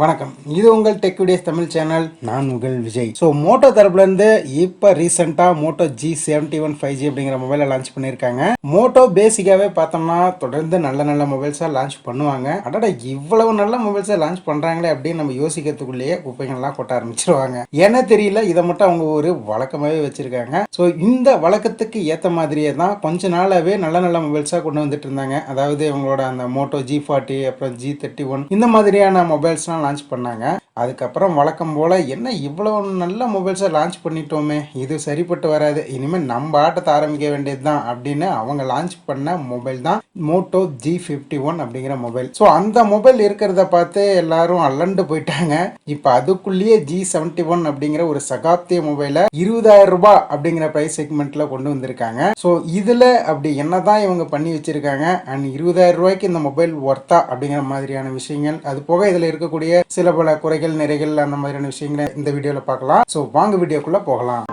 வணக்கம், இது உங்கள் டெக் வீடியோஸ் தமிழ் சேனல். நான் உங்கள் விஜய். ஸோ மோட்டோ தரப்புலேருந்து இப்போ ரீசெண்டாக மோட்டோ g71 5G அப்படிங்கிற மொபைலை லான்ச் பண்ணியிருக்காங்க. மோட்டோ பேசிக்காகவே பார்த்தோம்னா தொடர்ந்து நல்ல நல்ல மொபைல்ஸாக லான்ச் பண்ணுவாங்க. அடடா, இவ்வளவு நல்ல மொபைல்ஸை லான்ச் பண்ணுறாங்களே அப்படின்னு நம்ம யோசிக்கிறதுக்குள்ளேயே குப்பைகள்லாம் கொட்ட ஆரம்பிச்சிருவாங்க. ஏன்னா தெரியல, இதை மட்டும் அவங்க ஒரு வழக்கமாகவே வச்சுருக்காங்க. ஸோ இந்த வழக்கத்துக்கு ஏற்ற மாதிரியே தான் கொஞ்ச நாளாகவே நல்ல நல்ல மொபைல்ஸாக கொண்டு வந்துட்டு இருந்தாங்க. அதாவது இவங்களோட அந்த மோட்டோ G40 அப்புறம் G31 இந்த மாதிரியான மொபைல்ஸ்லாம் லான்ச் பண்ணாங்க. அதுக்கப்புறம் வழக்கம் போல் என்ன இவ்வளவு நல்ல மொபைல்ஸை லான்ச் பண்ணிட்டோமே, இது சரிப்பட்டு வராது, இனிமேல் நம்ம ஆட்டத்தை ஆரம்பிக்க வேண்டியது தான் அப்படின்னு அவங்க லான்ச் பண்ண மொபைல் தான் மோட்டோ G51 அப்படிங்கிற மொபைல். ஸோ அந்த மொபைல் இருக்கிறத பார்த்து எல்லாரும் அல்லண்டு போயிட்டாங்க. இப்போ அதுக்குள்ளேயே G71 அப்படிங்கிற ஒரு சகாப்திய மொபைலை 20,000 ரூபாய் அப்படிங்கிற பிரைஸ் செக்மெண்ட்ல கொண்டு வந்திருக்காங்க. ஸோ இதில் அப்படி என்னதான் இவங்க பண்ணி வச்சிருக்காங்க அண்ட் 20,000 ரூபாய்க்கு இந்த மொபைல் ஒர்த்தா அப்படிங்கிற மாதிரியான விஷயங்கள், அது போக இதில் இருக்கக்கூடிய சில பல குறைகள் நிறைகள் அந்த மாதிரியான விஷயங்களை இந்த வீடியோவில் பார்க்கலாம். ஸோ வாங்க வீடியோக்குள்ள போகலாம்.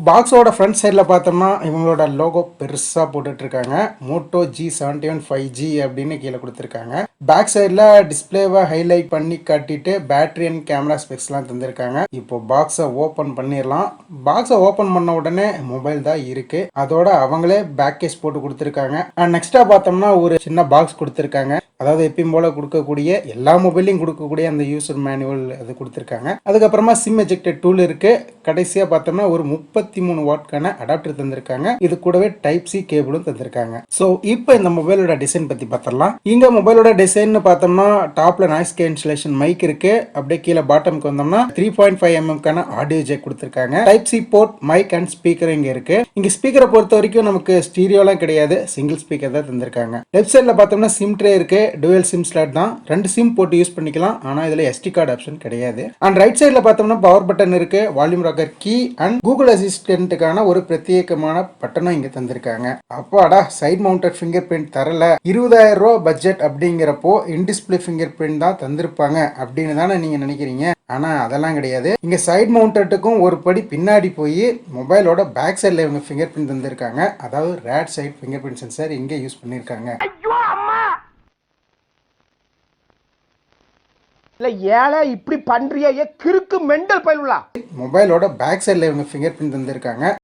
பாக்ஸோட ஃப்ரண்ட் சைடில் பார்த்தோம்னா இவங்களோட லோகோ பெருசாக போட்டுட்ருக்காங்க. மோட்டோ G71 5G அப்படின்னு கீழே கொடுத்துருக்காங்க. பேக் சைடில் டிஸ்பிளேவை ஹைலைட் பண்ணி காட்டிட்டு பேட்டரி அண்ட் கேமரா ஸ்பெக்ஸ்லாம் தந்திருக்காங்க. இப்போ பாக்ஸை ஓப்பன் பண்ணிடலாம். பாக்ஸை ஓப்பன் பண்ண உடனே மொபைல் தான் இருக்குது. அதோட அவங்களே பேக் கேஸ் போட்டு கொடுத்துருக்காங்க. அண்ட் நெக்ஸ்ட்டாக பார்த்தோம்னா ஒரு சின்ன பாக்ஸ் கொடுத்துருக்காங்க. அதாவது எப்பயும் போல கொடுக்கக்கூடிய எல்லா மொபைலையும் கொடுக்கக்கூடிய அந்த யூசர் மேனுவல் அது கொடுத்துருக்காங்க. அதுக்கப்புறமா சிம் எஜெக்டட் டூல் இருக்கு. கடைசியாக பார்த்தோம்னா ஒரு 33 வாட்கான அடாப்டர் தந்திருக்காங்க. இது கூடவே டைப் சி கேபிளும் தந்திருக்காங்க. ஸோ இப்போ இந்த மொபைலோட டிசைன் பற்றி பார்த்தரலாம். இங்கே மொபைலோட டிசைன் பார்த்தோம்னா டாப்ல நாய்ஸ் கேன்சலேஷன் மைக் இருக்கு. அப்படியே கீழே பாட்டமுக்கு வந்தோம்னா 3.5 mm ஆடியோ ஜேக் கொடுத்துருக்காங்க. Type C port, mic and speaker இங்கே இருக்கு. இங்கே ஸ்பீக்கரை பொறுத்த வரைக்கும் நமக்கு ஸ்டீரியோலாம் கிடையாது, சிங்கிள் ஸ்பீக்கர் தான் தந்திருக்காங்க. லெஃப்ட் சைடில் பார்த்தோம்னா சிம் ட்ரே இருக்கு. டுவல் சிம் ஸ்லாட் தான், 2 சிம் போட்டு யூஸ் பண்ணிக்கலாம். ஆனால் இதில் SD கார்டு ஆப்ஷன் கிடையாது. அண்ட் ரைட் சைடில் பார்த்தோம்னா பவர் பட்டன் இருக்கு, volume rocker key and Google அசிஸ்டன்ட்டுக்கான ஒரு பிரத்யேகமான பட்டனும் இங்கே தந்திருக்காங்க. அப்பாடா, சைட் மவுண்டட் ஃபிங்கர் பிரிண்ட் தரல. 20,000 ரூபா பட்ஜெட் அப்படிங்கிறப்போ இன்டிஸ்பிளே ஃபிங்கர் பிரிண்ட் தான் தந்திருப்பாங்க அப்படின்னு தானே நீங்கள் நினைக்கிறீங்க. ஆனால் அதெல்லாம் கிடையாது. இங்கே சைட் மவுண்டட்டுக்கும் ஒரு படி பின்னாடி போய் மொபைலோட பேக் சைடில் இவங்க ஃபிங்கர் பிரிண்ட் தந்திருக்காங்க. அதாவது rear side fingerprint sensor இங்கே யூஸ் பண்ணியிருக்காங்க. இல்ல ஏழை இப்படி பண்றியா, கிறுக்கு மெண்டல் பயிலுலா. மொபைலோட பேக் சைடில் இவங்க ஃபிங்கர் பிரிண்ட் தந்திருக்காங்க.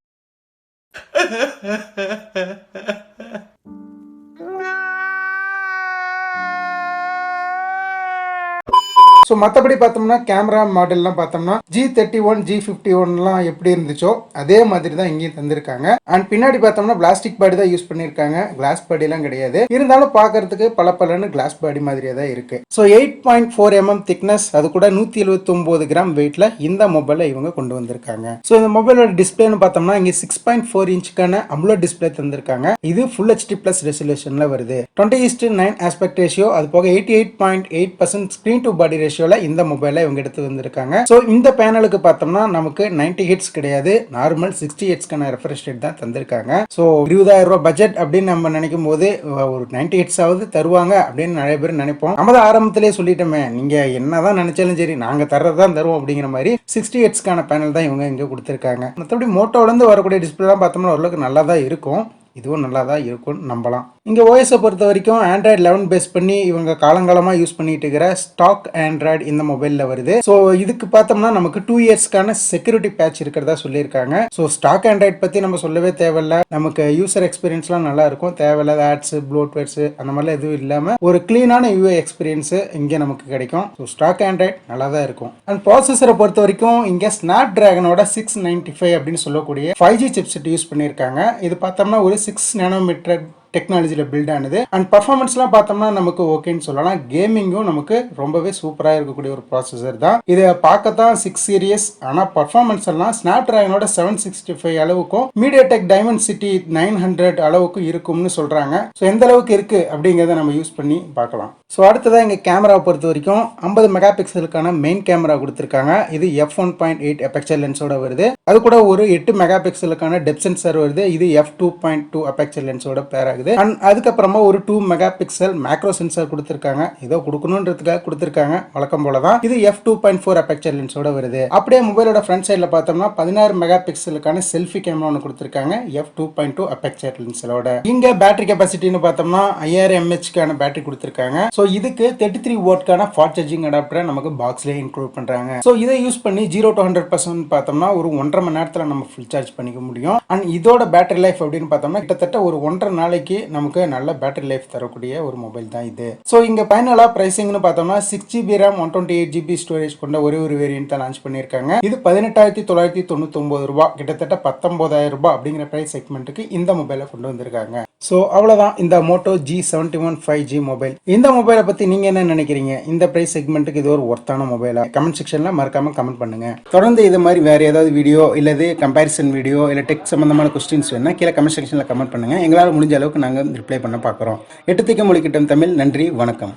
ஸோ மற்றபடி பார்த்தோம்னா கேமரா மாடல்லாம் பார்த்தோம்னா G31 G51லாம் எப்படி இருந்துச்சோ அதே மாதிரி தான் இங்கேயும் தந்திருக்காங்க. அண்ட் பின்னாடி பார்த்தோம்னா பிளாஸ்டிக் பாடி தான் யூஸ் பண்ணியிருக்காங்க, கிளாஸ் பாடிலாம் கிடையாது. இருந்தாலும் பார்க்கறதுக்கு பல கிளாஸ் பாடி மாதிரியே தான் இருக்கு. ஸோ 8.4 mm திக்னஸ், அது கூட 179 கிராம் வெயிட்ல இந்த மொபைலை இவங்க கொண்டு வந்திருக்காங்க. ஸோ இந்த மொபைலோட டிஸ்பிளேன்னு பார்த்தோம்னா இங்கே 6.4 இன்ச்சுக்கான அம்லோ டிஸ்பிளே தந்திருக்காங்க. இது ஃபுல் HD பிளஸ் ரெசல்யூஷன்ல வருது. 20:9 ஆஸ்பெக்ட் ரேஷியோ, அது போக 88.8% ஸ்கிரீன் டு பாடி ரேஷியோ இந்த மொபைலை இவங்க எடுத்து வந்திருக்காங்க. சோ இந்த பேனலுக்கு பார்த்தோம்னா நமக்கு 90 ஹெர்ட்ஸ் கிடையாது, நார்மல் 60 ஹெர்ட்ஸ்க்கான ரெஃப்ரெஷ் ரேட் தான் தந்திருக்காங்க. சோ 20,000 ரூபாய் பட்ஜெட் அப்படின்னு நம்ம நினைக்கும் போது ஒரு 90 ஹெர்ட்ஸ் ஆவது தருவாங்க அப்படின்னு நிறைய பேர் நினைப்போம். நம்ம தான் ஆரம்பத்திலேயே சொல்லிட்டோமே, நீங்க என்னதான் நினைச்சாலும் சரி நாங்க தர்றதுதான் தருவோம் அப்படிங்கிற மாதிரி 60 ஹெர்ட்ஸ்க்கான பேனல் தான் இவங்க இங்க கொடுத்திருக்காங்க. மற்றபடி மோட்டோல இருந்து வரக்கூடிய டிஸ்பிளே பார்த்தோம்னா ஓரளவுக்கு நல்லா தான் இருக்கும். இதுவும் நல்லா தான் இருக்கும்னு நம்பலாம். இங்கே ஓஎஸை பொறுத்த வரைக்கும் ஆண்ட்ராய்டு 11 பேஸ் பண்ணி இவங்க காலங்காலமாக யூஸ் பண்ணிட்டு இருக்கிற ஸ்டாக் ஆண்ட்ராய்டு இந்த மொபைலில் வருது. ஸோ இதுக்கு பார்த்தோம்னா நமக்கு 2 இயர்ஸ்க்கான செக்யூரிட்டி பேட்ச் இருக்கிறதா சொல்லியிருக்காங்க. ஸோ ஸ்டாக் ஆண்ட்ராய்டு பற்றி நம்ம சொல்லவே தேவையில்ல, நமக்கு யூசர் எக்ஸ்பீரியன்ஸ்லாம் நல்லா இருக்கும். தேவையில்லாத ஆட்ஸ், ப்ளோட்வேர்ஸ் அந்த மாதிரிலாம் எதுவும் இல்லாமல் ஒரு க்ளீனான யூஐ எக்ஸ்பீரியன்ஸு இங்கே நமக்கு கிடைக்கும். ஸோ ஸ்டாக் ஆண்ட்ராய்டு நல்லா தான் இருக்கும். அண்ட் ப்ராசஸரை பொறுத்த வரைக்கும் இங்கே ஸ்னாப் டிராகனோட 695 அப்படின்னு சொல்லக்கூடிய 5G சிப்செட் யூஸ் பண்ணியிருக்காங்க. இது பார்த்தோம்னா ஒரு 6 நானோமீட்டர் டெக்னாலஜியில் பில்ட் ஆனது. அண்ட் பர்ஃபார்மன்ஸ்லாம் பார்த்தோம்னா நமக்கு ஓகேன்னு சொல்லலாம். கேமிங்கும் நமக்கு ரொம்பவே சூப்பராக இருக்கக்கூடிய ஒரு ப்ராசஸர் தான். இதை பார்க்கத்தான் 6 சீரியஸ், ஆனால் பர்ஃபார்மன்ஸ் எல்லாம் ஸ்னாப் டிராகனோட 765 அளவுக்கும் மீடியாடெக் டைமென்சிட்டி 900 அளவுக்கும் இருக்கும்னு சொல்கிறாங்க. ஸோ எந்த அளவுக்கு இருக்குது அப்படிங்கிறத நம்ம யூஸ் பண்ணி பார்க்கலாம். ஸோ அடுத்ததாக இங்கே கேமராவை பொறுத்த வரைக்கும் 50 மெகா பிக்சலுக்கான மெயின் கேமரா கொடுத்துருக்காங்க. இது f1.8 அபெக்சர் லென்ஸோட வருது. அது கூட ஒரு 8 மெகா பிக்சலுக்கான டெப்த் சென்சார் வருது. இது f2.2 அபெக்சர் லென்ஸோட பேர் ஆகுது. இருக்குது. அண்ட் அதுக்கப்புறமா ஒரு 2 மெகா பிக்சல் மேக்ரோ சென்சார் கொடுத்திருக்காங்க. ஏதோ கொடுக்கணுன்றதுக்காக கொடுத்திருக்காங்க, வழக்கம் போல தான். இது f2.4 அப்பேச்சர் லென்ஸோட வருது. அப்படியே மொபைலோட ஃப்ரண்ட் சைடில் பார்த்தோம்னா 16 மெகா பிக்சலுக்கான செல்ஃபி கேமரா ஒன்று கொடுத்திருக்காங்க, f2.2 அப்பேச்சர் லென்ஸோட. இங்க பேட்டரி கெபாசிட்டின்னு பார்த்தோம்னா 5000 mAh பேட்டரி கொடுத்திருக்காங்க. ஸோ இதுக்கு 33 வாட்கான ஃபாஸ்ட் சார்ஜிங் அடாப்டரை நமக்கு பாக்ஸ்லேயே இன்க்ளூட் பண்றாங்க. ஸோ இதை யூஸ் பண்ணி 0 to 100% பார்த்தோம்னா ஒரு 1.5 மணி நேரத்தில் நம்ம ஃபுல் சார்ஜ் பண்ணிக்க முடியும். அண்ட் இதோட பேட்டரி லைஃப் அப்படின்னு பார்த்தோம்னா கிட்டத்தட்ட ஒரு 1.5 நாளைக்கு நமக்கு நல்ல பேட்டரி லைஃப் தரக்கூடிய ஒரு மொபைல் தான் இது. ஸோ இங்க ஃபைனலா பிரைசிங்னு பார்த்தோம்னா 6GB RAM 128GB ஸ்டோரேஜ் கொண்ட ஒரே ஒரு வேரியன்ட் தான் லான்ச் பண்ணியிருக்காங்க. இது 18,999 ரூபாய், கிட்டத்தட்ட 19,000 ரூபாய் அப்படிங்கிற பிரைஸ் செக்மெண்ட்டுக்கு இந்த மொபைலை கொண்டு வந்திருக்காங்க. ஸோ அவ்வளோதான் இந்த மோட்டோ G71 5G மொபைல். இந்த மொபைலை பற்றி நீங்கள் என்ன நினைக்கிறீங்க? இந்த ப்ரைஸ் செக்மெண்ட்டுக்கு இது ஒரு ஒர்த்தான மொபைலா? கமெண்ட் செக்ஷனில் மறக்காமல் கமெண்ட் பண்ணுங்க. தொடர்ந்து இது மாதிரி வேறு ஏதாவது வீடியோ இல்லது கம்பேரிசன் வீடியோ இல்லை டெக் சம்பந்தமான கொஸ்டின்ஸ் வேணா கீழே கமெண்ட் செக்ஷனில் கமெண்ட் பண்ணுங்க. எங்களால் முடிஞ்ச அளவுக்கு நாங்கள் ரிப்ளை பண்ண பார்க்குறோம். 8 திக்கு மொழிக்கிட்டம் தமிழ். நன்றி, வணக்கம்.